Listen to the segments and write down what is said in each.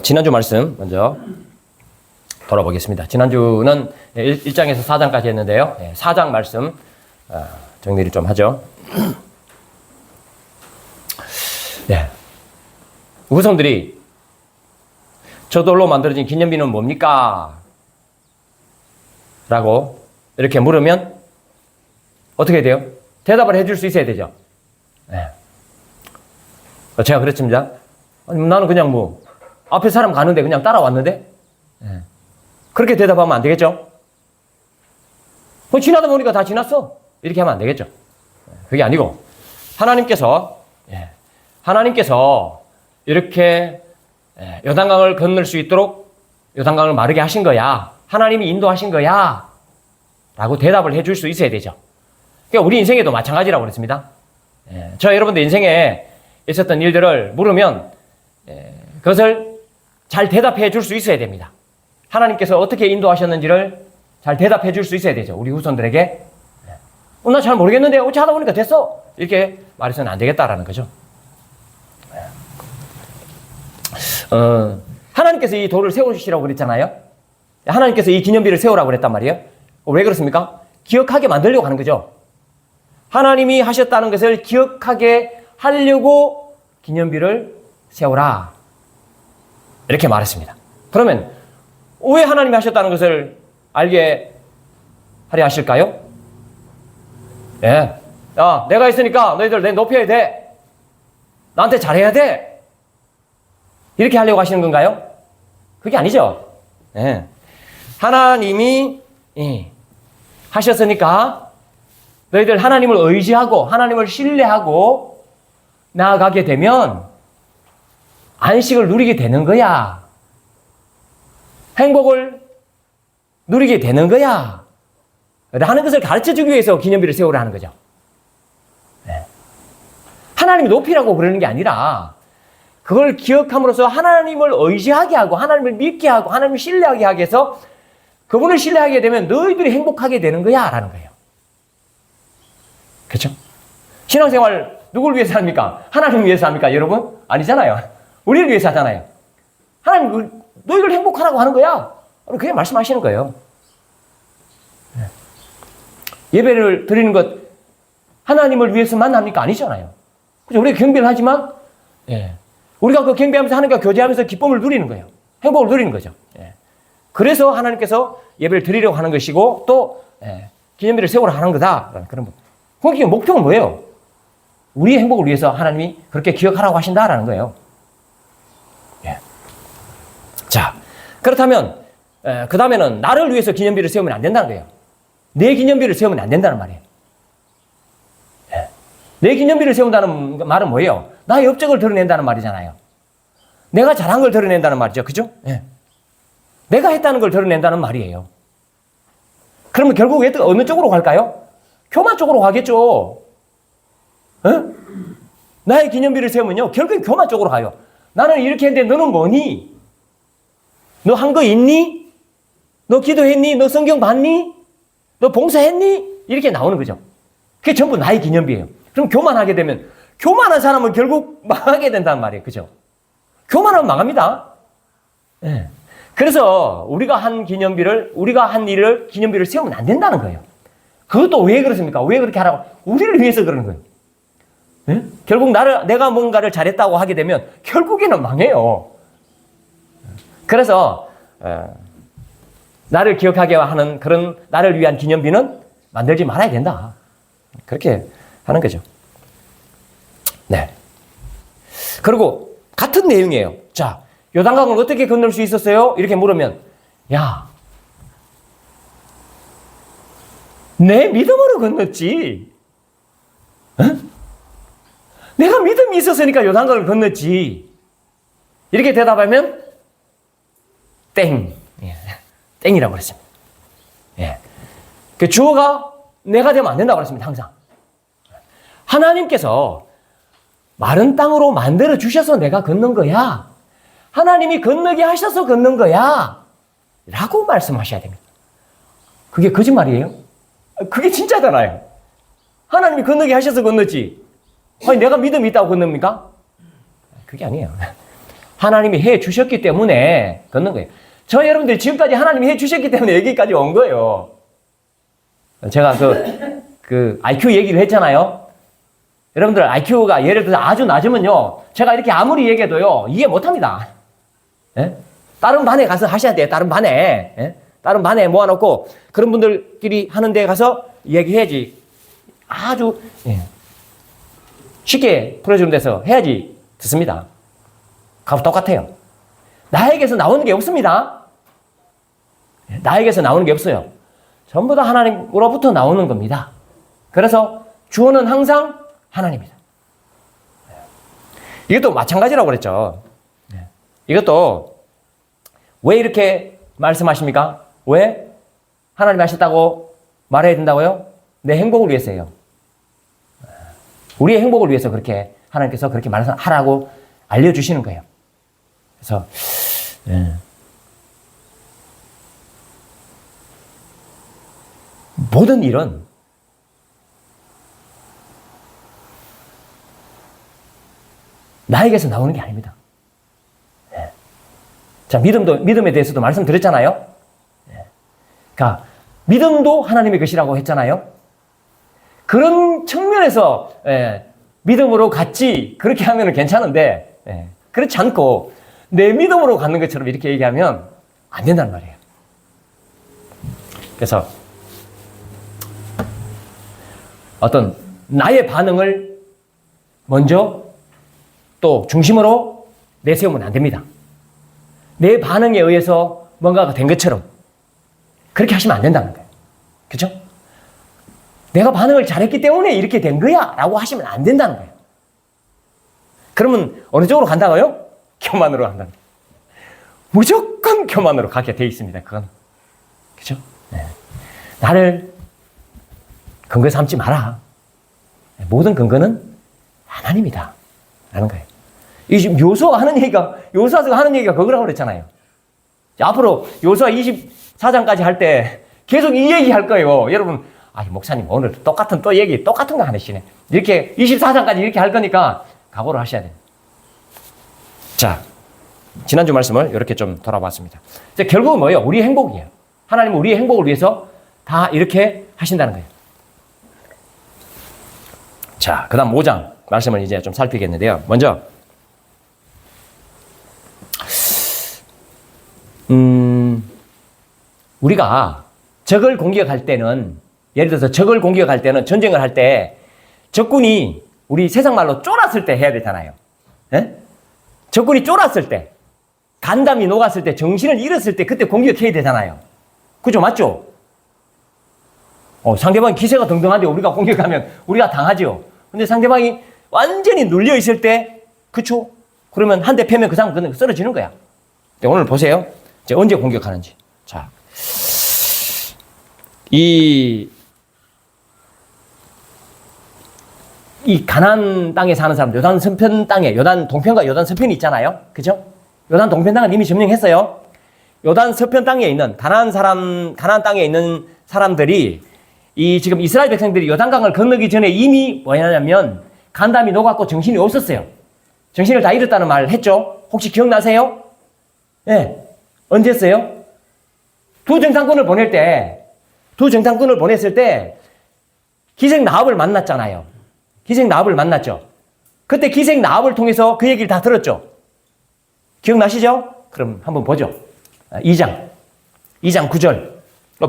지난주 말씀 먼저 돌아보겠습니다. 지난주는 1장에서 4장까지 했는데요. 4장 말씀 정리를 좀 하죠. 후손들이 저돌로 만들어진 기념비는 뭡니까? 라고 이렇게 물으면 어떻게 돼요? 대답을 해줄 수 있어야 되죠. 제가 그랬습니다. 아니, 나는 그냥 앞에 사람 가는데 그냥 따라왔는데? 그렇게 대답하면 안 되겠죠? 지나다 보니까 다 지났어. 이렇게 하면 안 되겠죠? 그게 아니고, 하나님께서 이렇게 요단강을 건널 수 있도록 요단강을 마르게 하신 거야. 하나님이 인도하신 거야. 라고 대답을 해줄 수 있어야 되죠. 그러니까 우리 인생에도 마찬가지라고 그랬습니다. 저 여러분들 인생에 있었던 일들을 물으면 그것을 잘 대답해 줄 수 있어야 됩니다. 하나님께서 어떻게 인도하셨는지를 잘 대답해 줄 수 있어야 되죠. 우리 후손들에게. 나 잘 모르겠는데 어찌 하다 보니까 됐어. 이렇게 말해서는 안 되겠다라는 거죠. 하나님께서 이 돌을 세우시라고 그랬잖아요. 하나님께서 이 기념비를 세우라고 그랬단 말이에요. 왜 그렇습니까? 기억하게 만들려고 하는 거죠. 하나님이 하셨다는 것을 기억하게 하려고 기념비를 세우라. 이렇게 말했습니다. 그러면 왜 하나님이 하셨다는 것을 알게 하려 하실까요? 내가 있으니까 너희들 내 높여야 돼. 나한테 잘해야 돼. 이렇게 하려고 하시는 건가요? 그게 아니죠. 하나님이 하셨으니까 너희들 하나님을 의지하고 하나님을 신뢰하고 나아가게 되면 안식을 누리게 되는 거야. 행복을 누리게 되는 거야. 라는 것을 가르쳐주기 위해서 기념비를 세우라 하는 거죠. 하나님이 높이라고 그러는 게 아니라 그걸 기억함으로써 하나님을 의지하게 하고 하나님을 믿게 하고 하나님을 신뢰하게 하게 해서 그분을 신뢰하게 되면 너희들이 행복하게 되는 거야 라는 거예요. 그렇죠? 신앙생활 누굴 위해서 합니까? 하나님을 위해서 합니까? 여러분? 아니잖아요. 우리를 위해서 하잖아요. 하나님 너희들 행복하라고 하는 거야. 그게 말씀하시는 거예요. 예배를 드리는 것 하나님을 위해서만 합니까? 아니잖아요. 그죠? 우리가 경배를 하지만 우리가 그 경배하면서 하나님과 교제하면서 기쁨을 누리는 거예요. 행복을 누리는 거죠. 그래서 하나님께서 예배를 드리려고 하는 것이고 또 기념비를 세우라 하는 거다. 그런 거. 그게 목표는 뭐예요? 우리의 행복을 위해서 하나님이 그렇게 기억하라고 하신다라는 거예요. 자, 그렇다면 그 다음에는 나를 위해서 기념비를 세우면 안 된다는 거예요. 내 기념비를 세우면 안 된다는 말이에요. 내 기념비를 세운다는 말은 뭐예요? 나의 업적을 드러낸다는 말이잖아요. 내가 잘한 걸 드러낸다는 말이죠. 그죠? 내가 했다는 걸 드러낸다는 말이에요. 그러면 결국 어느 쪽으로 갈까요? 교만 쪽으로 가겠죠. 나의 기념비를 세우면요. 결국엔 교만 쪽으로 가요. 나는 이렇게 했는데 너는 뭐니? 너 한 거 있니? 너 기도했니? 너 성경 봤니? 너 봉사했니? 이렇게 나오는 거죠. 그게 전부 나의 기념비예요. 그럼 교만하게 되면 교만한 사람은 결국 망하게 된다는 말이에요. 그죠? 교만하면 망합니다. 그래서 우리가 한 일을 기념비를 세우면 안 된다는 거예요. 그것도 왜 그렇습니까? 왜 그렇게 하라고? 우리를 위해서 그러는 거예요. 결국 내가 뭔가를 잘했다고 하게 되면 결국에는 망해요. 그래서 나를 기억하게 하는 그런 나를 위한 기념비는 만들지 말아야 된다. 그렇게 하는 거죠. 그리고 같은 내용이에요. 자, 요단강을 어떻게 건널 수 있었어요? 이렇게 물으면 내 믿음으로 건넜지. 내가 믿음이 있었으니까 요단강을 건넜지. 이렇게 대답하면 땡이라고 그랬습니다. 그 주어가 내가 되면 안 된다고 그랬습니다. 항상. 하나님께서 마른 땅으로 만들어 주셔서 내가 걷는 거야. 하나님이 건너게 하셔서 걷는 거야. 라고 말씀하셔야 됩니다. 그게 거짓말이에요? 그게 진짜잖아요. 하나님이 건너게 하셔서 건너지. 아니, 내가 믿음이 있다고 건넙니까? 그게 아니에요. 하나님이 해 주셨기 때문에 걷는 거예요. 저 여러분들 지금까지 하나님이 해 주셨기 때문에 여기까지 온 거예요. 제가 그 IQ 얘기를 했잖아요. 여러분들 IQ가 예를 들어서 아주 낮으면요, 제가 이렇게 아무리 얘기해도요 이해 못합니다. 예? 다른 반에 가서 하셔야 돼요. 다른 반에. 예? 다른 반에 모아놓고 그런 분들끼리 하는 데 가서 얘기해야지. 아주 쉽게 풀어주는 데서 해야지 듣습니다. 그거 똑같아요. 나에게서 나오는 게 없습니다. 나에게서 나오는 게 없어요. 전부 다 하나님으로부터 나오는 겁니다. 그래서 주어는 항상 하나님이다. 이것도 마찬가지라고 그랬죠. 이것도 왜 이렇게 말씀하십니까? 왜? 하나님이 하셨다고 말해야 된다고요? 내 행복을 위해서예요. 우리의 행복을 위해서 그렇게 하나님께서 그렇게 말하라고 알려주시는 거예요. 그래서 모든 일은 나에게서 나오는 게 아닙니다. 자, 믿음에 대해서도 말씀드렸잖아요. 그러니까 믿음도 하나님의 것이라고 했잖아요. 그런 측면에서 믿음으로 같이 그렇게 하면 괜찮은데 그렇지 않고 내 믿음으로 갖는 것처럼 이렇게 얘기하면 안 된다는 말이에요. 그래서 어떤 나의 반응을 먼저 또 중심으로 내세우면 안 됩니다. 내 반응에 의해서 뭔가가 된 것처럼 그렇게 하시면 안 된다는 거예요. 그렇죠? 내가 반응을 잘했기 때문에 이렇게 된 거야 라고 하시면 안 된다는 거예요. 그러면 어느 쪽으로 간다고요? 교만으로 간다는 거예요. 무조건 교만으로 가게 돼 있습니다. 그건. 그렇죠? 네. 나를 근거 삼지 마라. 모든 근거는 하나님이다 라는 거예요. 이 지금 요수아가 하는 얘기가 그거라고 그랬잖아요. 앞으로 요수아 24장까지 할 때 계속 이 얘기 할 거예요. 여러분, 목사님 오늘 똑같은 거 하시네. 이렇게 24장까지 이렇게 할 거니까 각오를 하셔야 돼요. 자, 지난주 말씀을 이렇게 좀 돌아봤습니다. 결국은 뭐예요? 우리의 행복이에요. 하나님은 우리의 행복을 위해서 다 이렇게 하신다는 거예요. 자, 그 다음 5장 말씀을 이제 좀 살피겠는데요. 먼저 우리가 적을 공격할 때는, 예를 들어서 적을 공격할 때는, 전쟁을 할 때 적군이 우리 세상 말로 쫄았을 때 해야 되잖아요. 적군이 쫄았을 때, 간담이 녹았을 때, 정신을 잃었을 때 그때 공격해야 되잖아요. 그죠? 맞죠? 상대방이 기세가 등등한데 우리가 공격하면 우리가 당하죠. 근데 상대방이 완전히 눌려 있을 때, 그쵸? 그러면 한 대 패면 그 사람 그냥 쓰러지는 거야. 오늘 보세요. 이제 언제 공격하는지. 자, 이 가나안 땅에 사는 사람들, 요단 서편 땅에, 요단 동편과 요단 서편이 있잖아요. 그죠? 요단 동편 땅은 이미 점령했어요. 요단 서편 땅에 있는 가나안 땅에 있는 사람들이 지금 이스라엘 백성들이 요단강을 건너기 전에 이미 뭐냐면 간담이 녹았고 정신이 없었어요. 정신을 다 잃었다는 말 했죠? 혹시 기억나세요? 네. 언제 했어요? 두 정탐꾼을 보냈을 때 기생 라합을 만났잖아요. 기생 라합을 만났죠. 그때 기생 라합을 통해서 그 얘기를 다 들었죠. 기억나시죠? 그럼 한번 보죠. 2장 9절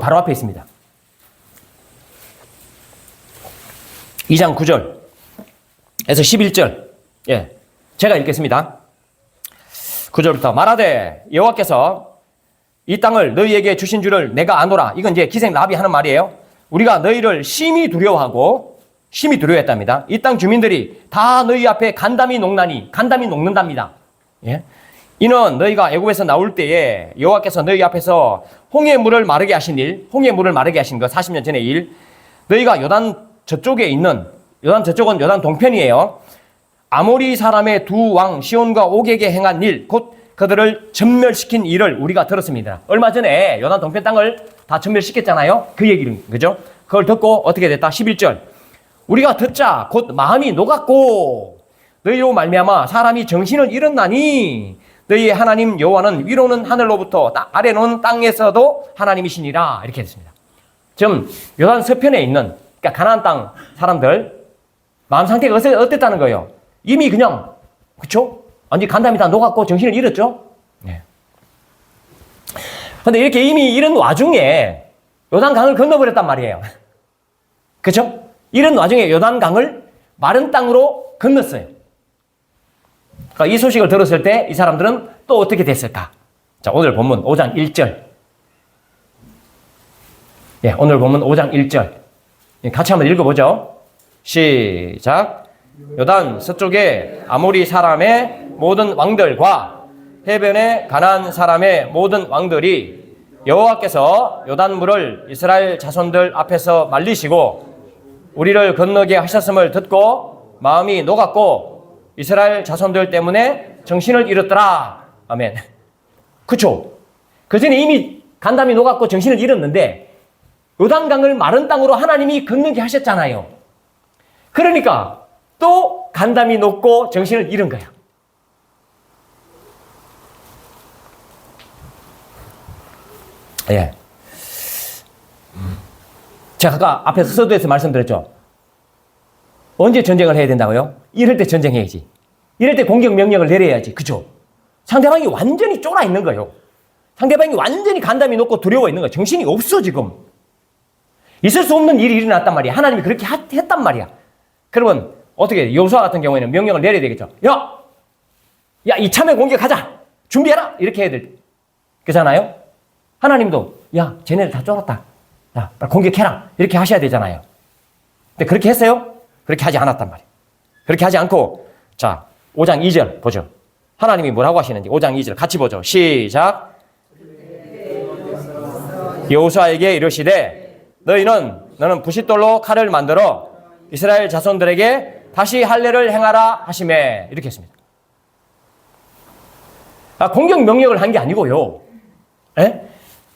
바로 앞에 있습니다. 2장 9절에서 11절. 예, 제가 읽겠습니다. 9절부터 말하되 여호와께서 이 땅을 너희에게 주신 줄을 내가 아노라. 이건 이제 기생 라합이 하는 말이에요. 우리가 너희를 심히 두려워했답니다. 이 땅 주민들이 다 너희 앞에 간담이 녹는답니다. 예? 이는 너희가 애굽에서 나올 때에 여호와께서 너희 앞에서 홍해 물을 마르게 하신 것 40년 전의 일. 너희가 요단 저쪽은 요단 동편이에요. 아모리 사람의 두 왕 시온과 옥에게 행한 일, 곧 그들을 전멸시킨 일을 우리가 들었습니다. 얼마 전에 요단 동편 땅을 다 전멸시켰잖아요. 그 얘기는, 그죠? 그걸 듣고 어떻게 됐다? 11절. 우리가 듣자 곧 마음이 녹았고 너희로 말미암아 사람이 정신을 잃었나니 너희의 하나님 여호와는 위로는 하늘로부터 아래로는 땅에서도 하나님이시니라. 이렇게 됐습니다. 지금 요단 서편에 있는 그러니까 가나안 땅 사람들 마음 상태가 어땠다는 거예요? 이미 그냥 그렇죠? 완전히 간담이 다 녹았고 정신을 잃었죠. 네. 근데 이렇게 이미 이런 와중에 요단강을 건너버렸단 말이에요. 그렇죠? 이런 와중에 요단강을 마른 땅으로 건넜어요. 그러니까 이 소식을 들었을 때 이 사람들은 또 어떻게 됐을까? 자, 오늘 본문 5장 1절. 예, 오늘 본문 5장 1절. 같이 한번 읽어보죠. 시작. 요단 서쪽에 아모리 사람의 모든 왕들과 해변의 가나안 사람의 모든 왕들이 여호와께서 요단물을 이스라엘 자손들 앞에서 말리시고 우리를 건너게 하셨음을 듣고 마음이 녹았고 이스라엘 자손들 때문에 정신을 잃었더라. 아멘. 그쵸? 그 전에 이미 간담이 녹았고 정신을 잃었는데 요단강을 마른 땅으로 하나님이 건너게 하셨잖아요. 그러니까 또 간담이 녹고 정신을 잃은 거야. 예. 제가 아까 앞에서 서두에서 말씀드렸죠. 언제 전쟁을 해야 된다고요? 이럴 때 전쟁해야지. 이럴 때 공격 명령을 내려야지. 그죠? 상대방이 완전히 쫄아 있는 거예요. 상대방이 완전히 간담이 높고 두려워 있는 거예요. 정신이 없어 지금. 있을 수 없는 일이 일어났단 말이야. 하나님이 그렇게 했단 말이야. 그러면 어떻게 여호수아 같은 경우에는 명령을 내려야 되겠죠. 야, 이참에 공격하자. 준비해라. 이렇게 해야 될 그잖아요. 하나님도 야, 쟤네들 다 쫄았다. 야, 빨리 공격해라. 이렇게 하셔야 되잖아요. 근데 그렇게 했어요? 그렇게 하지 않았단 말이에요. 그렇게 하지 않고 자, 5장 2절 보죠. 하나님이 뭐라고 하시는지 5장 2절 같이 보죠. 시작. 여호수아에게 이르시되 너는 부싯돌로 칼을 만들어 이스라엘 자손들에게 다시 할례를 행하라 하시매. 이렇게 했습니다. 공격 명령을 한 게 아니고요. 에?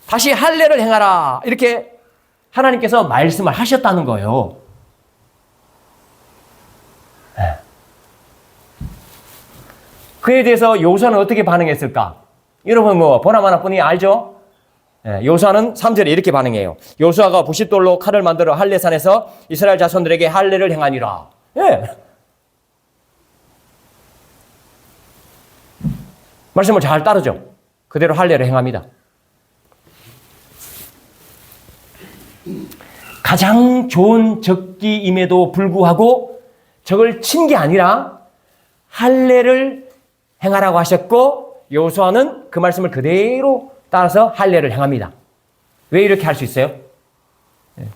다시 할례를 행하라. 이렇게 하나님께서 말씀을 하셨다는 거예요. 에. 그에 대해서 여호수아는 어떻게 반응했을까? 여러분 보나마나 뿐이 알죠? 여호수아는 3절에 이렇게 반응해요. 여호수아가 부싯돌로 칼을 만들어 할례산에서 이스라엘 자손들에게 할례를 행하니라. 예. 말씀을 잘 따르죠. 그대로 할례를 행합니다. 가장 좋은 적기임에도 불구하고 적을 친 게 아니라 할례를 행하라고 하셨고 여호수아는 그 말씀을 그대로 따라서 할례를 행합니다. 왜 이렇게 할 수 있어요?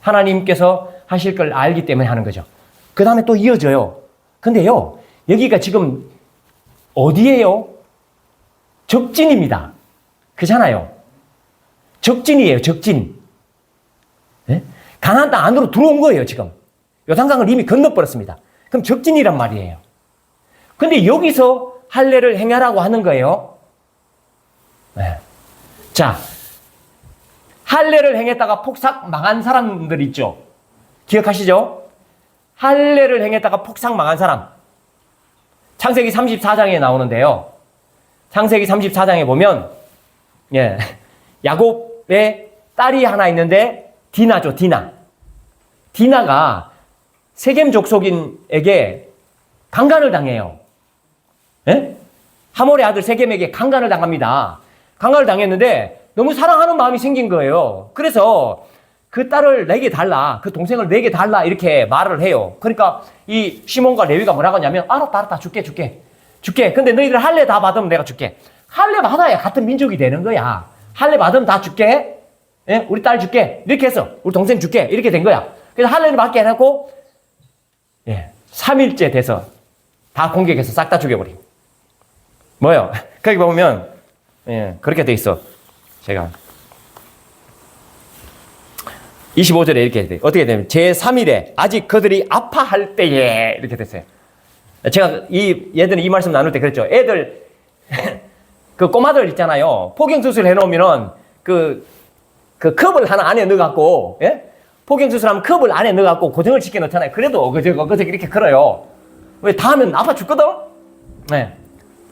하나님께서 하실 걸 알기 때문에 하는 거죠. 그 다음에 또 이어져요. 근데요, 여기가 지금 어디예요? 적진입니다. 그잖아요. 적진이에요, 적진. 네? 가나안 땅 안으로 들어온 거예요, 지금. 요단강을 이미 건너버렸습니다. 그럼 적진이란 말이에요. 근데 여기서 할례를 행하라고 하는 거예요. 네. 자, 할례를 행했다가 폭삭 망한 사람들 있죠? 기억하시죠? 할례를 행했다가 폭삭 망한 사람. 창세기 34장에 나오는데요. 창세기 34장에 보면, 예, 야곱의 딸이 하나 있는데, 디나죠, 디나. 디나가 세겜 족속인에게 강간을 당해요. 예? 하몰의 아들 세겜에게 강간을 당합니다. 강간을 당했는데 너무 사랑하는 마음이 생긴 거예요. 그래서 그 딸을 내게 달라, 그 동생을 내게 달라 이렇게 말을 해요. 그러니까 이 시몬과 레위가 뭐라고 하냐면 알았다 줄게. 근데 너희들 할례 다 받으면 내가 줄게. 할례 받아야 같은 민족이 되는 거야. 할례 받으면 다 줄게. 예? 우리 딸 줄게. 이렇게 해서 우리 동생 줄게. 이렇게 된 거야. 그래서 할례를 받게 해놓고 3일째 돼서 다 공격해서 싹 다 죽여버림. 뭐요? 거기 보면 그렇게 돼 있어. 제가 25절에 이렇게 돼. 어떻게 되면 제3일에 아직 그들이 아파할 때에 이렇게 됐어요. 제가 얘들은 이 말씀 나눌 때 그랬죠. 애들 그 꼬마들 있잖아요. 포경수술 해놓으면은 그 컵을 하나 안에 넣어갖고 포경수술하면 컵을 안에 넣어갖고 고정을 시켜 놓잖아요. 그래도 어그저그 이렇게 걸어요. 왜 다 하면 아파 죽거든. 네.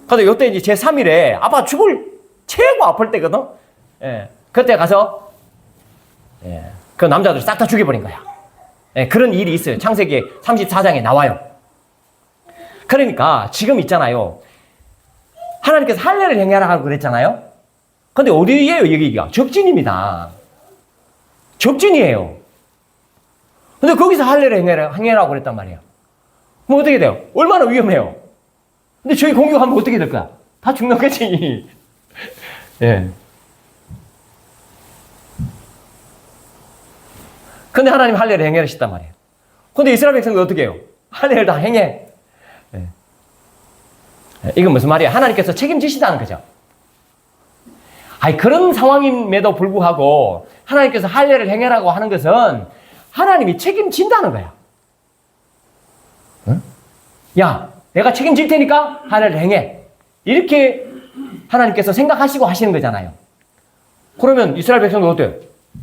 근데 요때 이제 제3일에 아빠 죽을 최고 아플 때거든. 예. 그때 가서 그 남자들 싹 다 죽여버린 거야. 예. 그런 일이 있어요. 창세기 34장에 나와요. 그러니까 지금 있잖아요. 하나님께서 할례를 행하라고 그랬잖아요. 근데 어디예요, 여기가? 적진입니다. 적진이에요. 근데 거기서 할례를 행하라고 그랬단 말이에요. 그럼 어떻게 돼요? 얼마나 위험해요. 근데 저희 공격하면 어떻게 될까? 다 죽는 거지. 예. 근데 하나님 할례를 행하셨단 말이에요. 근데 이스라엘 백성들 어떻게 해요? 할례를 다 행해. 예. 이건 무슨 말이야? 하나님께서 책임지시다는 거죠. 아니, 그런 상황임에도 불구하고 하나님께서 할례를 행하라고 하는 것은 하나님이 책임진다는 거야. 응? 야, 내가 책임질 테니까 할례를 행해. 이렇게 하나님께서 생각하시고 하시는 거잖아요. 그러면 이스라엘 백성도 어때요?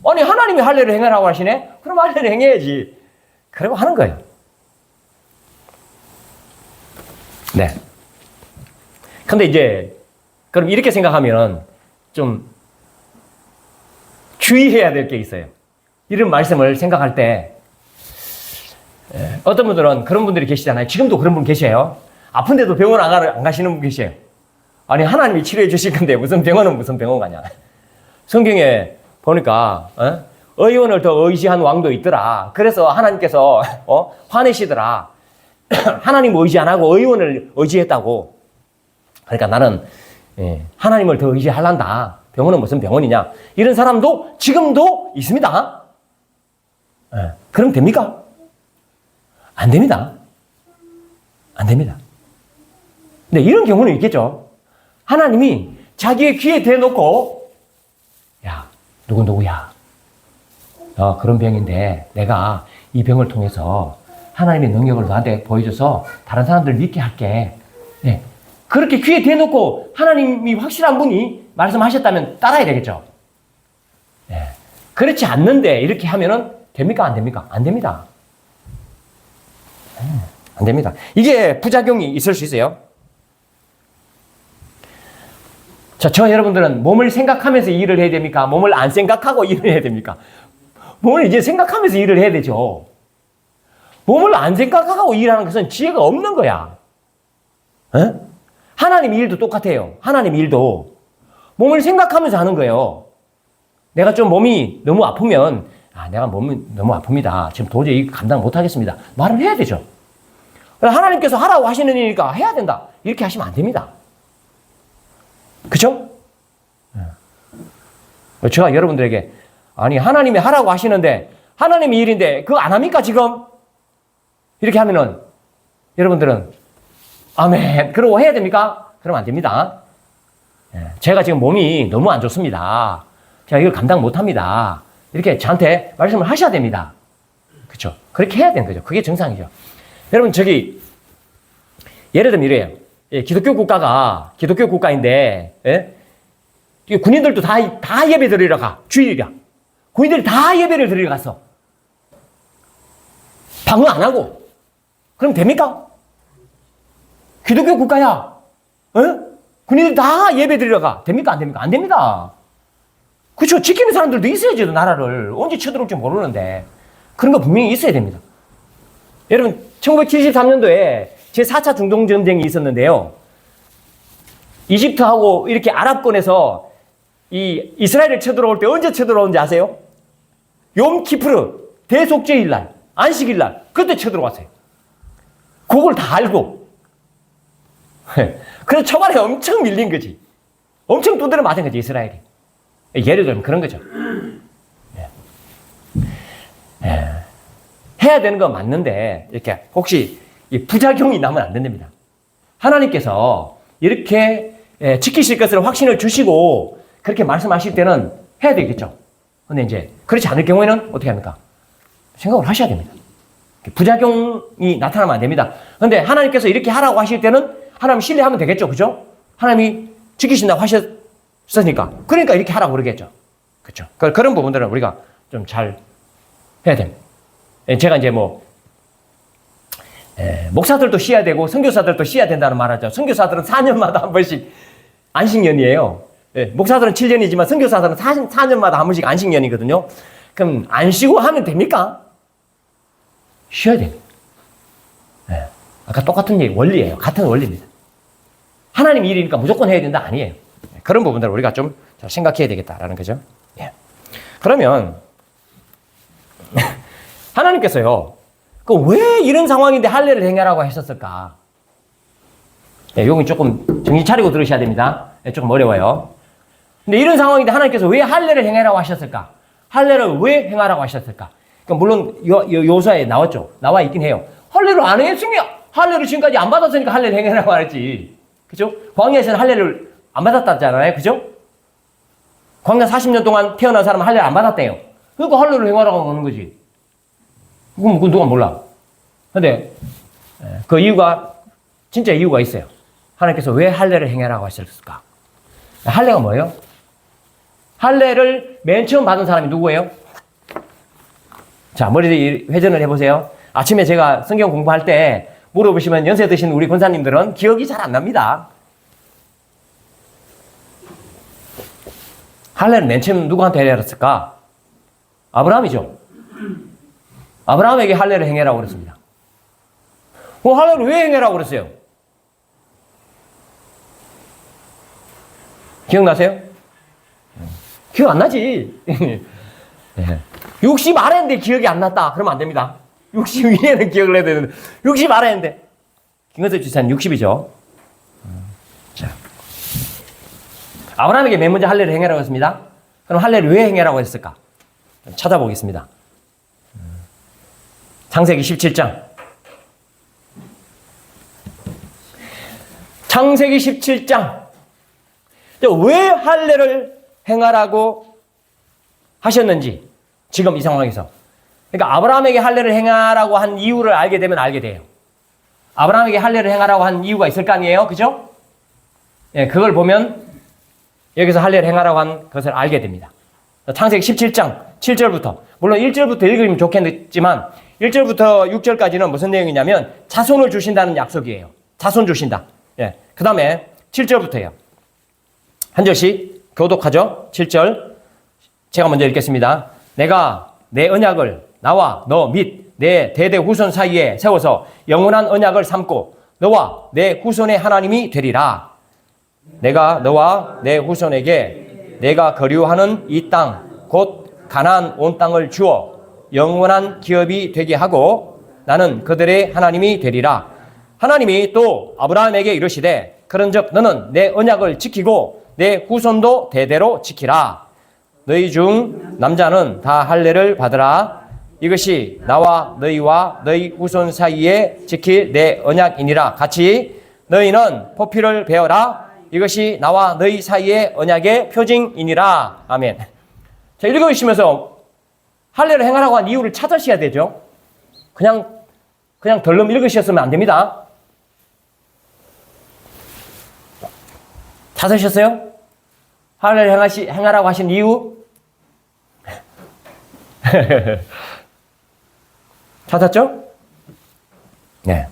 아니, 하나님이 할례를 행하라고 하시네? 그럼 할례를 행해야지. 그러고 하는 거예요. 네. 근데 이제, 그럼 이렇게 생각하면 좀 주의해야 될 게 있어요. 이런 말씀을 생각할 때, 어떤 분들은 그런 분들이 계시잖아요. 지금도 그런 분 계셔요. 아픈데도 병원 안 가시는 분 계셔요. 아니, 하나님이 치료해 주실 건데 무슨 병원 가냐. 성경에 보니까 의원을 더 의지한 왕도 있더라. 그래서 하나님께서 화내시더라. 하나님 의지 안 하고 의원을 의지했다고. 그러니까 나는 하나님을 더 의지하란다. 병원은 무슨 병원이냐. 이런 사람도 지금도 있습니다. 그럼 됩니까? 안 됩니다. 안 됩니다. 근데 이런 경우는 있겠죠. 하나님이 자기의 귀에 대놓고, 야, 누구야. 그런 병인데 내가 이 병을 통해서 하나님의 능력을 너한테 보여줘서 다른 사람들 믿게 할게. 네. 그렇게 귀에 대놓고 하나님이 확실한 분이 말씀하셨다면 따라야 되겠죠. 네. 그렇지 않는데 이렇게 하면은 됩니까? 안 됩니까? 안 됩니다. 안 됩니다. 이게 부작용이 있을 수 있어요. 저 여러분들은 몸을 생각하면서 일을 해야 됩니까? 몸을 안 생각하고 일을 해야 됩니까? 몸을 이제 생각하면서 일을 해야 되죠. 몸을 안 생각하고 일하는 것은 지혜가 없는 거야. 에? 하나님 일도 똑같아요. 하나님 일도. 몸을 생각하면서 하는 거예요. 내가 좀 몸이 너무 아프면, 내가 몸이 너무 아픕니다. 지금 도저히 감당 못 하겠습니다. 말을 해야 되죠. 하나님께서 하라고 하시는 일이니까 해야 된다. 이렇게 하시면 안 됩니다. 그쵸? 제가 여러분들에게, 아니, 하나님이 하라고 하시는데, 하나님의 일인데, 그거 안 합니까, 지금? 이렇게 하면은, 여러분들은, 아멘, 그러고 해야 됩니까? 그러면 안 됩니다. 제가 지금 몸이 너무 안 좋습니다. 제가 이걸 감당 못 합니다. 이렇게 저한테 말씀을 하셔야 됩니다. 그쵸? 그렇게 해야 되는 거죠. 그게 정상이죠. 여러분, 예를 들면 이래요. 기독교 국가인데, 군인들도 다 예배 드리러 가. 주일이라. 군인들이 다 예배를 드리러 갔어. 방어 안 하고. 그럼 됩니까? 기독교 국가야. 군인들이 다 예배 드리러 가. 됩니까? 안 됩니까? 안 됩니다. 그렇죠. 지키는 사람들도 있어야죠. 나라를. 언제 쳐들어올지 모르는데. 그런 거 분명히 있어야 됩니다. 여러분, 1973년도에 제4차 중동전쟁이 있었는데요. 이집트하고 이렇게 아랍권에서 이 이스라엘을 쳐들어올 때 언제 쳐들어오는지 아세요? 욤키프르, 대속죄일 날, 안식일 날, 그때 쳐들어왔어요. 그걸 다 알고. 그래서 초반에 엄청 밀린 거지. 엄청 두드려 맞은 거지, 이스라엘이. 예를 들면 그런 거죠. 해야 되는 건 맞는데, 이렇게 혹시 부작용이 나면 안 된답니다. 하나님께서 이렇게 지키실 것을 확신을 주시고, 그렇게 말씀하실 때는 해야 되겠죠. 근데 이제, 그렇지 않을 경우에는 어떻게 합니까? 생각을 하셔야 됩니다. 부작용이 나타나면 안 됩니다. 근데 하나님께서 이렇게 하라고 하실 때는 하나님 신뢰하면 되겠죠. 그죠? 하나님이 지키신다고 하셨으니까. 그러니까 이렇게 하라고 그러겠죠. 그렇죠? 그런 부분들은 우리가 좀 잘 해야 됩니다. 제가 이제 목사들도 쉬어야 되고 선교사들도 쉬어야 된다는 말 하죠. 선교사들은 4년마다 한 번씩 안식년이에요. 목사들은 7년이지만 선교사들은 4년마다 한 번씩 안식년이거든요. 그럼 안 쉬고 하면 됩니까? 쉬어야 됩니다. 아까 똑같은 원리예요. 같은 원리입니다. 하나님 일이니까 무조건 해야 된다 아니에요. 그런 부분들을 우리가 좀 생각해야 되겠다라는 거죠. 그러면 하나님께서요, 왜 이런 상황인데 할례를 행하라고 하셨을까? 여기 조금 정신 차리고 들으셔야 됩니다. 조금 어려워요. 근데 이런 상황인데 하나님께서 왜 할례를 행하라고 하셨을까? 할례를 왜 행하라고 하셨을까? 그러니까 물론 요사에 나왔죠. 나와 있긴 해요. 할례를 안 했으면 할례를 지금까지 안 받았으니까 할례를 행하라고 하지. 그죠? 광야에서는 할례를 안 받았다잖아요. 그죠? 광야 40년 동안 태어난 사람은 할례를 안 받았대요. 그러니까 할례를 행하라고 하는 거지. 그럼 누가 몰라. 근데 그 이유가 진짜 이유가 있어요. 하나님께서 왜 할례를 행하라고 하셨을까? 할례가 뭐예요? 할례를 맨 처음 받은 사람이 누구예요? 자, 머리 회전을 해보세요. 아침에 제가 성경 공부할 때 물어보시면 연세 드신 우리 권사님들은 기억이 잘 안 납니다. 할례를 맨 처음 누구한테 행했을까? 아브라함이죠. 아브라함에게 할례를 행하라고 그랬습니다. 할례를 왜 행하라고 그랬어요? 기억나세요? 기억 안 나지? 60 아래인데 기억이 안 났다. 그러면 안 됩니다. 60 위에는 기억을 해야 되는데 60 아래인데 김건섭 지사는 60이죠. 자, 아브라함에게 맨 먼저 할례를 행하라고 했습니다. 그럼 할례를 왜 행하라고 했을까? 찾아보겠습니다. 창세기 17장. 창세기 17장. 왜 할례를 행하라고 하셨는지 지금 이 상황에서. 그러니까 아브라함에게 할례를 행하라고 한 이유를 알게 되면 알게 돼요. 아브라함에게 할례를 행하라고 한 이유가 있을 거 아니에요? 그죠? 그걸 보면 여기서 할례를 행하라고 한 것을 알게 됩니다. 창세기 17장 7절부터, 물론 1절부터 읽으면 좋겠지만 1절부터 6절까지는 무슨 내용이냐면 자손을 주신다는 약속이에요. 자손 주신다. 그 다음에 7절부터예요. 한 절씩 교독하죠. 7절 제가 먼저 읽겠습니다. 내가 내 언약을 나와 너 및 내 대대 후손 사이에 세워서 영원한 언약을 삼고 너와 내 후손의 하나님이 되리라. 내가 너와 내 후손에게 내가 거류하는 이 땅 곧 가나안 온 땅을 주어 영원한 기업이 되게 하고 나는 그들의 하나님이 되리라. 하나님이 또 아브라함에게 이르시되 그런즉 너는 내 언약을 지키고 내 후손도 대대로 지키라. 너희 중 남자는 다 할례를 받으라. 이것이 나와 너희와 너희 후손 사이에 지킬 내 언약이니라. 같이 너희는 포피를 베어라. 이것이 나와 너희 사이의 언약의 표징이니라. 아멘. 자, 읽으시면서 할례를 행하라고 한 이유를 찾으셔야 되죠. 그냥 덜렁 읽으셨으면 안 됩니다. 찾으셨어요? 할례를 행하라고 하신 이유? 찾았죠? 네.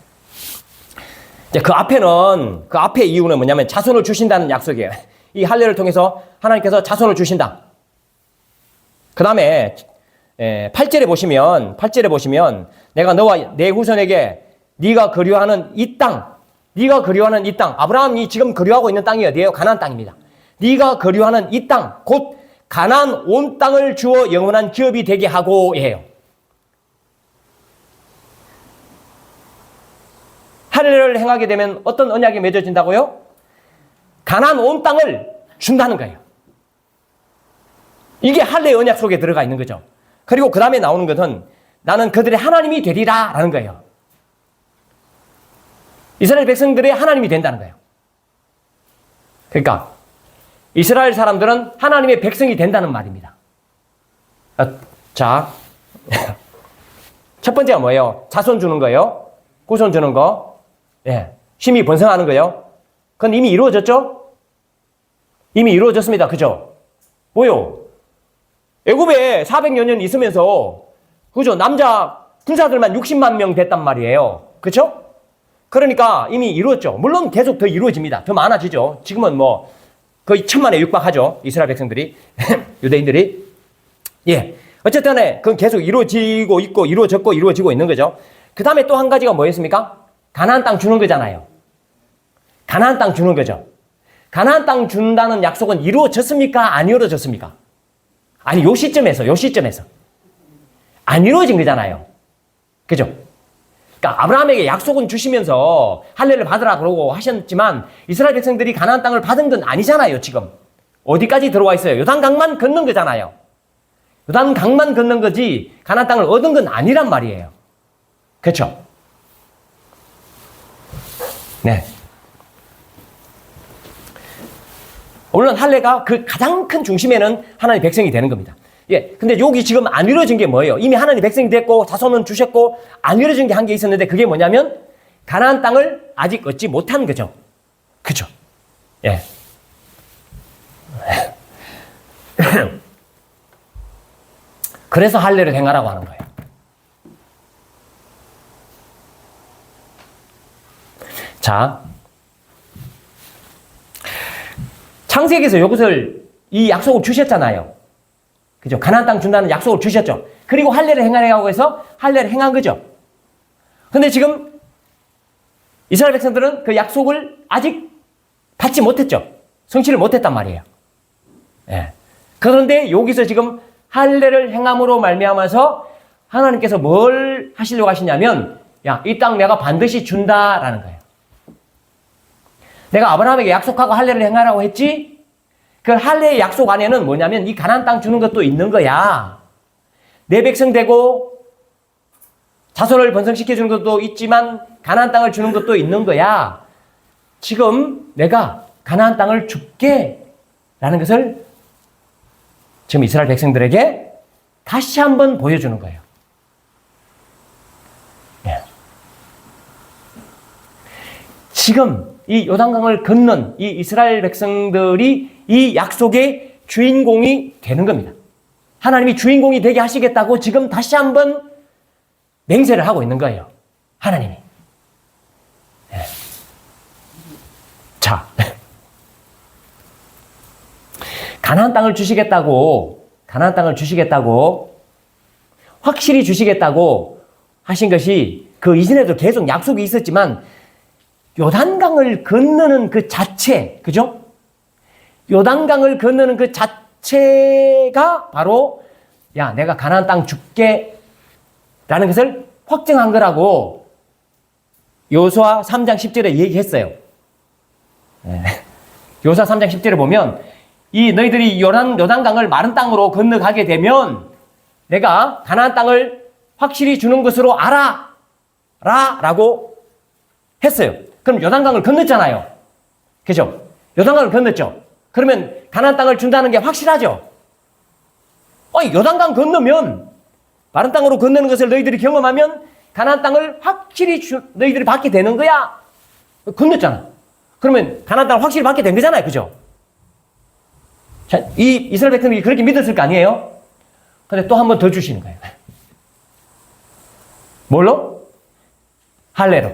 그 앞의 이유는 뭐냐면 자손을 주신다는 약속이에요. 이 할례를 통해서 하나님께서 자손을 주신다. 그 다음에 8절에 보시면 내가 너와 내 후손에게 네가 거류하는 이 땅, 아브라함이 지금 거류하고 있는 땅이 어디예요? 가나안 땅입니다. 네가 거류하는 이 땅, 곧 가나안 온 땅을 주어 영원한 기업이 되게 하고 해요. 할례를 행하게 되면 어떤 언약이 맺어진다고요? 가나안 온 땅을 준다는 거예요. 이게 할례 언약 속에 들어가 있는 거죠. 그리고 그 다음에 나오는 것은 나는 그들의 하나님이 되리라 라는 거예요. 이스라엘 백성들의 하나님이 된다는 거예요. 그러니까 이스라엘 사람들은 하나님의 백성이 된다는 말입니다. 자, 첫 번째가 뭐예요? 자손 주는 거예요. 후손 주는 거. 힘이 번성하는 거예요. 그건 이미 이루어졌죠? 이미 이루어졌습니다. 그죠? 뭐요? 애굽에 400여 년 있으면서 그죠? 남자 군사들만 60만 명 됐단 말이에요. 그렇죠? 그러니까 이미 이루었죠. 물론 계속 더 이루어집니다. 더 많아지죠. 지금은 뭐 거의 1000만에 육박하죠. 이스라엘 백성들이 유대인들이. 예. 어쨌든 간에 그건 계속 이루어지고 있고 이루어졌고 이루어지고 있는 거죠. 그 다음에 또 한 가지가 뭐였습니까? 가나안 땅 주는 거잖아요. 가나안 땅 주는 거죠. 가나안 땅 준다는 약속은 이루어졌습니까? 안 이루어졌습니까? 아니, 요 시점에서 안 이루어진 거잖아요. 그죠? 그러니까 아브라함에게 약속은 주시면서 할례를 받으라 그러고 하셨지만 이스라엘 백성들이 가나안 땅을 받은 건 아니잖아요, 지금. 어디까지 들어와 있어요? 요단강만 건넌 거잖아요. 요단강만 건넌 거지 가나안 땅을 얻은 건 아니란 말이에요. 그렇죠? 네. 물론 할례가 그 가장 큰 중심에는 하나님 백성이 되는 겁니다. 예. 근데 여기 지금 안 이루어진 게 뭐예요? 이미 하나님 백성이 됐고 자손은 주셨고 안 이루어진 게 한 개 있었는데 그게 뭐냐면 가나안 땅을 아직 얻지 못한 거죠. 그죠? 예. 그래서 할례를 행하라고 하는 거예요. 자, 창세기에서 이것을 이 약속을 주셨잖아요. 그죠? 가나안 땅 준다는 약속을 주셨죠. 그리고 할례를 행하라고 해서 할례를 행한 거죠. 근데 지금 이스라엘 백성들은 그 약속을 아직 받지 못했죠. 성취를 못했단 말이에요. 예. 그런데 여기서 지금 할례를 행함으로 말미암아서 하나님께서 뭘 하시려고 하시냐면, 야, 이 땅 내가 반드시 준다라는 거예요. 내가 아브라함에게 약속하고 할례를 행하라고 했지? 그 할례의 약속 안에는 뭐냐면 이 가나안 땅 주는 것도 있는 거야. 내 백성 되고 자손을 번성시켜 주는 것도 있지만 가나안 땅을 주는 것도 있는 거야. 지금 내가 가나안 땅을 줄게 라는 것을 지금 이스라엘 백성들에게 다시 한번 보여주는 거예요. 네. 지금 이 요단강을 건넌 이 이스라엘 백성들이 이 약속의 주인공이 되는 겁니다. 하나님이 주인공이 되게 하시겠다고 지금 다시 한번 맹세를 하고 있는 거예요. 하나님이. 네. 자, 가나안 땅을 주시겠다고 확실히 주시겠다고 하신 것이 그 이전에도 계속 약속이 있었지만 요단강을 건너는 그 자체, 그죠? 요단강을 건너는 그 자체가 바로 야, 내가 가나안 땅 줄게 라는 것을 확정한 거라고 여호수아 3장 10절에 얘기했어요. 네. 여호수아 3장 10절에 보면 이 너희들이 요단강을 마른 땅으로 건너가게 되면 내가 가나안 땅을 확실히 주는 것으로 알아라 라고 했어요. 그럼 요단강을 건넜잖아요. 그죠? 요단강을 건넜죠. 그러면 가나안 땅을 준다는 게 확실하죠. 요단강 건너면 마른 땅으로 건너는 것을 너희들이 경험하면 가나안 땅을 확실히 너희들이 받게 되는 거야. 건넜잖아. 그러면 가나안 땅을 확실히 받게 된 거잖아요. 그죠? 자, 이 이스라엘 백성들이 그렇게 믿었을 거 아니에요? 근데 또 한 번 더 주시는 거예요. 뭘로? 할례로.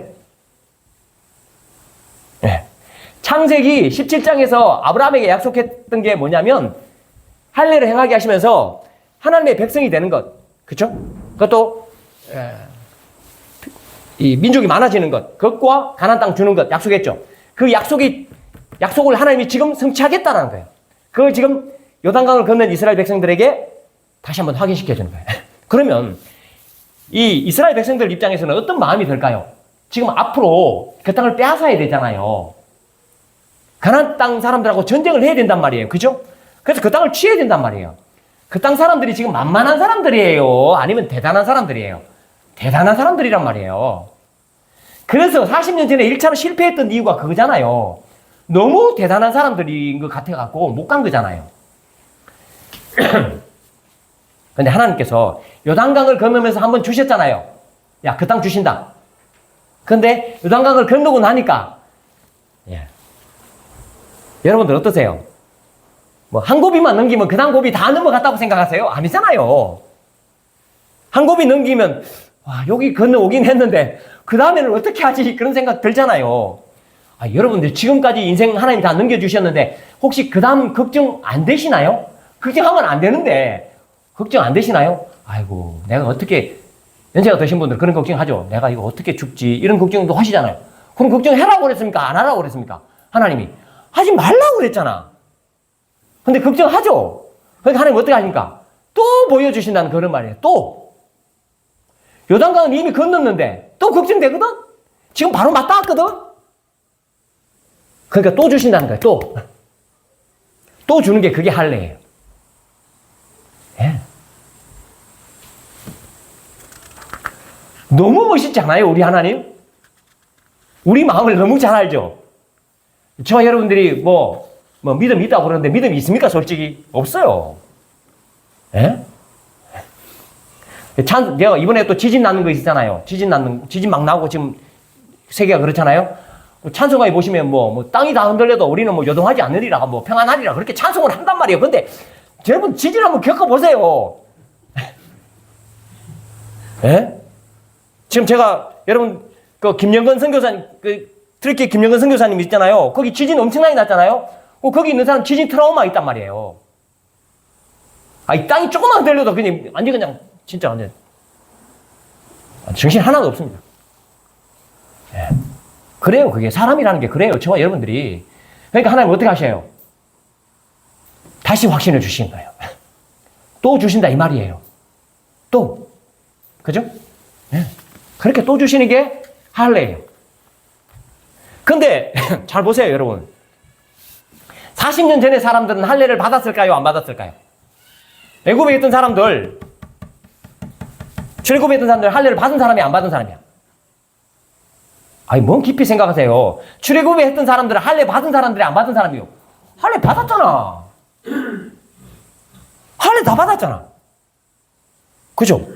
네. 창세기 17장에서 아브라함에게 약속했던 게 뭐냐면 할례를 행하게 하시면서 하나님의 백성이 되는 것. 그렇죠? 그것도 이 민족이 많아지는 것. 그것과 가나안 땅 주는 것 약속했죠. 그 약속을 하나님이 지금 성취하겠다는 거예요. 그걸 지금 요단강을 건넌 이스라엘 백성들에게 다시 한번 확인시켜 주는 거예요. 그러면 이 이스라엘 백성들 입장에서는 어떤 마음이 들까요? 지금 앞으로 그 땅을 빼앗아야 되잖아요. 가나안 땅 사람들하고 전쟁을 해야 된단 말이에요. 그죠? 그래서 그 땅을 취해야 된단 말이에요. 그 땅 사람들이 지금 만만한 사람들이에요? 아니면 대단한 사람들이에요? 대단한 사람들이란 말이에요. 그래서 40년 전에 1차로 실패했던 이유가 그거잖아요. 너무 대단한 사람들인 것 같아갖고 못 간 거잖아요. 근데 하나님께서 요단강을 건너면서 한번 주셨잖아요. 야, 그 땅 주신다. 근데 요단강을 건너고 나니까 여러분들 어떠세요? 뭐 한 고비만 넘기면 그 다음 고비 다 넘어갔다고 생각하세요? 아니잖아요. 한 고비 넘기면 와, 여기 건너오긴 했는데 그 다음에는 어떻게 하지? 그런 생각 들잖아요. 여러분들 지금까지 인생 하나님 다 넘겨주셨는데 혹시 그 다음 걱정 안 되시나요? 걱정하면 안 되는데 걱정 안 되시나요? 아이고, 내가 어떻게, 연세가 드신 분들 그런 걱정하죠. 내가 이거 어떻게 죽지? 이런 걱정도 하시잖아요. 그럼 걱정하라고 그랬습니까? 안 하라고 그랬습니까? 하나님이 하지 말라고 그랬잖아. 근데 걱정하죠. 그러니까 하나님 어떻게 하십니까? 또 보여주신다는 그런 말이에요. 또 요단강은 이미 건넜는데 또 걱정되거든? 지금 바로 맞다 왔거든? 그러니까 또 주신다는 거예요. 또 주는 게 그게 할례예요. 예. 너무 멋있지 않아요, 우리 하나님? 우리 마음을 너무 잘 알죠? 저와 여러분들이 뭐 믿음이 있다고 그러는데 믿음이 있습니까? 솔직히 없어요. 예? 내가 이번에 또 지진 나는 거 있잖아요. 지진 막 나고 지금 세계가 그렇잖아요. 찬송가에 보시면 뭐 땅이 다 흔들려도 우리는 뭐 요동하지 않으리라, 뭐 평안하리라 그렇게 찬송을 한단 말이에요. 근데 여러분 지진 한번 겪어보세요. 예? 지금 제가 여러분 그 김영건 선교사님, 트리키 김영건 선교사님 있잖아요. 거기 지진 엄청나게 났잖아요. 거기 있는 사람 지진 트라우마 있단 말이에요. 이 땅이 조금만 흔들려도 그냥 진짜 완전 정신 하나도 없습니다. 예. 그래요. 그게 사람이라는 게 그래요. 저와 여러분들이. 그러니까 하나님 어떻게 하셔요? 다시 확신을 주신 거예요. 또 주신다 이 말이에요. 또. 그죠? 예. 그렇게 또 주시는 게 할례예요. 근데 잘 보세요, 여러분. 40년 전에 사람들은 할례를 받았을까요? 안 받았을까요? 애굽에 있던 사람들, 출애굽에 있던 사람들 할례를 받은 사람이 안 받은 사람이야. 뭔 깊이 생각하세요. 출애굽에 했던 사람들은 할례 받은 사람들이 안 받은 사람이요. 할례 받았잖아. 할례 다 받았잖아. 그죠?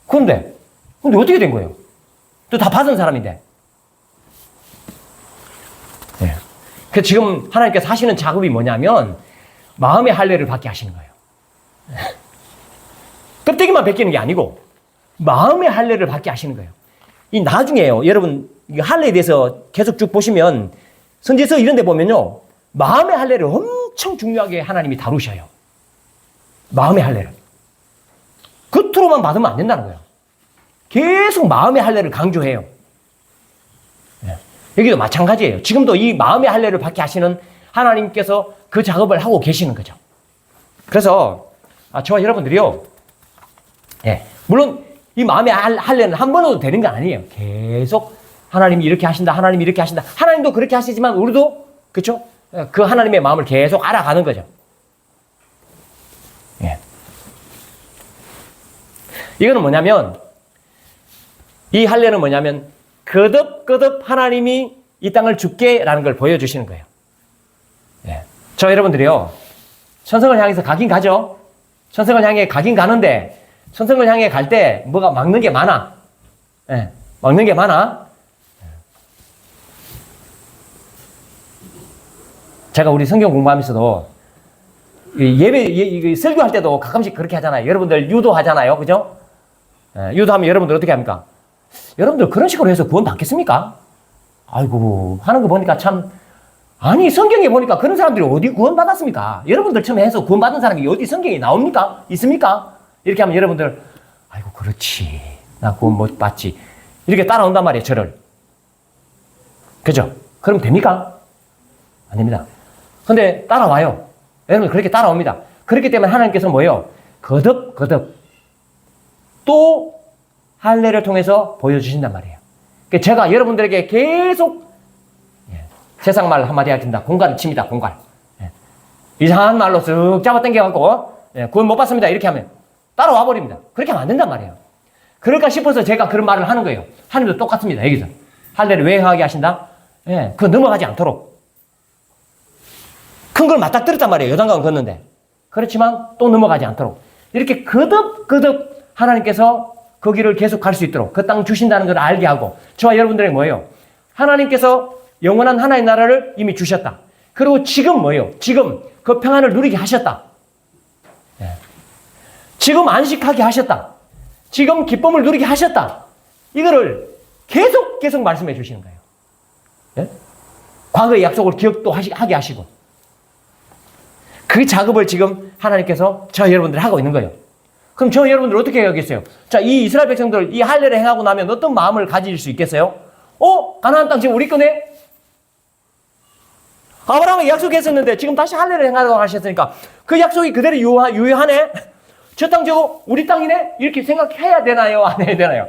근데 어떻게 된 거예요? 또 다 받은 사람인데. 네. 그 지금 하나님께서 하시는 작업이 뭐냐면 마음의 할례를 받게 하시는 거예요. 껍데기만 벗기는 게 아니고 마음의 할례를 받게 하시는 거예요. 이 나중에요. 여러분 할례에 대해서 계속 쭉 보시면 선지서 이런 데 보면요. 마음의 할례를 엄청 중요하게 하나님이 다루셔요. 마음의 할례를. 겉으로만 받으면 안 된다는 거예요. 계속 마음의 할례를 강조해요. 여기도 마찬가지예요. 지금도 이 마음의 할례를 받게 하시는 하나님께서 그 작업을 하고 계시는 거죠. 그래서 저와 여러분들이요. 물론 이 마음의 할례는 한 번 해도 되는 게 아니에요. 계속 하나님이 이렇게 하신다. 하나님이 이렇게 하신다. 하나님도 그렇게 하시지만 우리도 그렇죠? 그 하나님의 마음을 계속 알아가는 거죠. 이거는 뭐냐면 이 할례는 뭐냐면 거듭 하나님이 이 땅을 죽게라는 걸 보여주시는 거예요. 저 여러분들이요. 천성을 향해서 가긴 가죠. 천성을 향해 가긴 가는데 천성을 향해 갈 때 뭐가 막는 게 많아. 막는 게 많아. 제가 우리 성경 공부하면서도 예배 설교할 때도 가끔씩 그렇게 하잖아요. 여러분들 유도하잖아요. 그죠? 유도하면 여러분들 어떻게 합니까? 여러분들 그런 식으로 해서 구원 받겠습니까? 아이고 하는 거 보니까 참 아니 성경에 보니까 그런 사람들이 어디 구원 받았습니까? 여러분들 처음에 해서 구원 받은 사람이 어디 성경에 나옵니까? 있습니까? 이렇게 하면 여러분들 아이고 그렇지 나 구원 못 받지 이렇게 따라온단 말이에요. 저를. 그죠? 그럼 됩니까? 안 됩니다. 근데 따라와요. 여러분 그렇게 따라옵니다. 그렇기 때문에 하나님께서 뭐예요? 거듭 또 할례를 통해서 보여주신단 말이에요. 제가 여러분들에게 계속 세상 말 한마디 하긴다. 공갈을 칩니다. 공갈. 이상한 말로 쓱 잡아당겨갖고 구원 못 받습니다. 이렇게 하면 따라와 버립니다. 그렇게 하면 안 된단 말이에요. 그럴까 싶어서 제가 그런 말을 하는 거예요. 하나님도 똑같습니다. 여기서. 할례를 왜 하게 하신다? 그거 넘어가지 않도록. 큰 걸 맞닥뜨렸단 말이에요. 요단강을 걷는데. 그렇지만 또 넘어가지 않도록. 이렇게 거듭 하나님께서 그 길을 계속 갈 수 있도록 그 땅 주신다는 걸 알게 하고 저와 여러분들에게 뭐예요? 하나님께서 영원한 하나의 나라를 이미 주셨다. 그리고 지금 뭐예요? 지금 그 평안을 누리게 하셨다. 지금 안식하게 하셨다. 지금 기쁨을 누리게 하셨다. 이거를 계속 말씀해 주시는 거예요. 예? 과거의 약속을 기억도 하게 하시고. 그 작업을 지금 하나님께서 저 여러분들 하고 있는 거예요. 그럼 저 여러분들 어떻게 해야겠어요? 자, 이 이스라엘 백성들 이 할례를 행하고 나면 어떤 마음을 가질 수 있겠어요? 가나안 땅 지금 우리 거네? 아브라함이 약속했었는데 지금 다시 할례를 행하라고 하셨으니까 그 약속이 그대로 유효하네? 저 땅 저거 우리 땅이네? 이렇게 생각해야 되나요? 안 해야 되나요?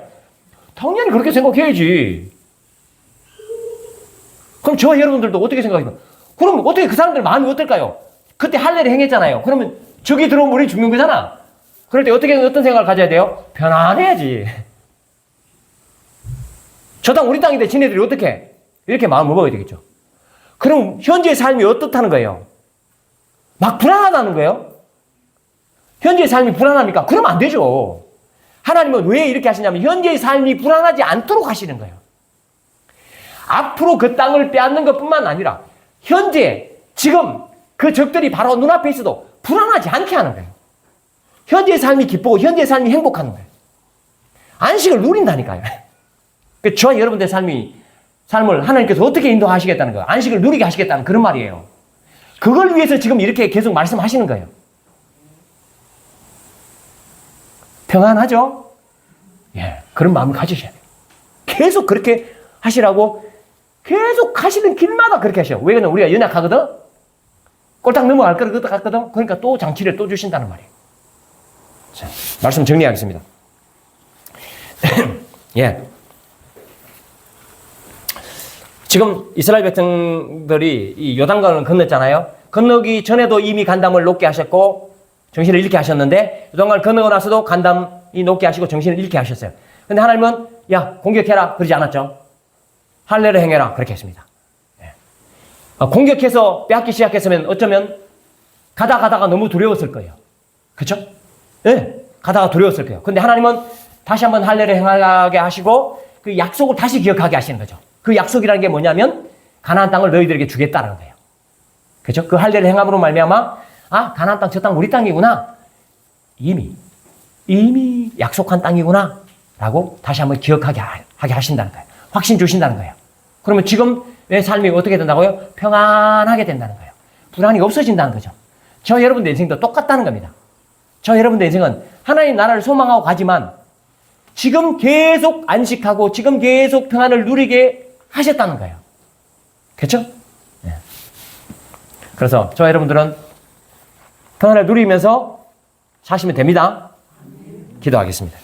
당연히 그렇게 생각해야지. 그럼 저와 여러분들도 어떻게 생각해요? 그럼 어떻게 그 사람들 마음이 어떨까요? 그때 할례를 행했잖아요. 그러면 저기 들어오면 우리 죽는 거잖아. 그럴 때 어떤 생각을 가져야 돼요? 편안해야지. 저 땅 우리 땅인데 지네들이 어떻게? 이렇게 마음을 먹어야 되겠죠. 그럼 현재의 삶이 어떻다는 거예요? 막 불안하다는 거예요? 현재의 삶이 불안합니까? 그러면 안 되죠. 하나님은 왜 이렇게 하시냐면 현재의 삶이 불안하지 않도록 하시는 거예요. 앞으로 그 땅을 빼앗는 것뿐만 아니라 현재 지금 그 적들이 바로 눈앞에 있어도 불안하지 않게 하는 거예요. 현재의 삶이 기쁘고 현재의 삶이 행복한 거예요. 안식을 누린다니까요. 저와 여러분들의 삶을 하나님께서 어떻게 인도하시겠다는 거예요. 안식을 누리게 하시겠다는 그런 말이에요. 그걸 위해서 지금 이렇게 계속 말씀하시는 거예요. 평안하죠? 예, 그런 마음을 가지셔야 돼요. 계속 그렇게 하시라고 계속 하시는 길마다 그렇게 하셔요. 왜 그러냐면 우리가 연약하거든? 꼴딱 넘어갈 것 같거든? 그러니까 또 장치를 또 주신다는 말이에요. 자, 말씀 정리하겠습니다. 예. 지금 이스라엘 백성들이 이 요단강을 건넜잖아요. 건너기 전에도 이미 간담을 높게 하셨고 정신을 잃게 하셨는데 요단강을 건너고 나서도 간담이 높게 하시고 정신을 잃게 하셨어요. 근데 하나님은 야 공격해라 그러지 않았죠. 할례를 행해라 그렇게 했습니다. 예. 공격해서 빼앗기 시작했으면 어쩌면 가다가 너무 두려웠을 거예요. 그렇죠? 예. 가다가 두려웠을 거예요. 근데 하나님은 다시 한번 할례를 행하게 하시고 그 약속을 다시 기억하게 하시는 거죠. 그 약속이라는 게 뭐냐면 가나안 땅을 너희들에게 주겠다는 거예요. 그렇죠? 그 할례를 행함으로 말미암아 가나안 땅 저 땅 우리 땅이구나. 이미 약속한 땅이구나. 라고 다시 한번 기억하게 하신다는 거예요. 확신 주신다는 거예요. 그러면 지금 내 삶이 어떻게 된다고요? 평안하게 된다는 거예요. 불안이 없어진다는 거죠. 저 여러분들 인생도 똑같다는 겁니다. 저 여러분들 인생은 하나님 나라를 소망하고 가지만 지금 계속 안식하고 지금 계속 평안을 누리게 하셨다는 거예요. 그렇죠? 네. 그래서 저 여러분들은 평안을 누리면서 사시면 됩니다. 기도하겠습니다.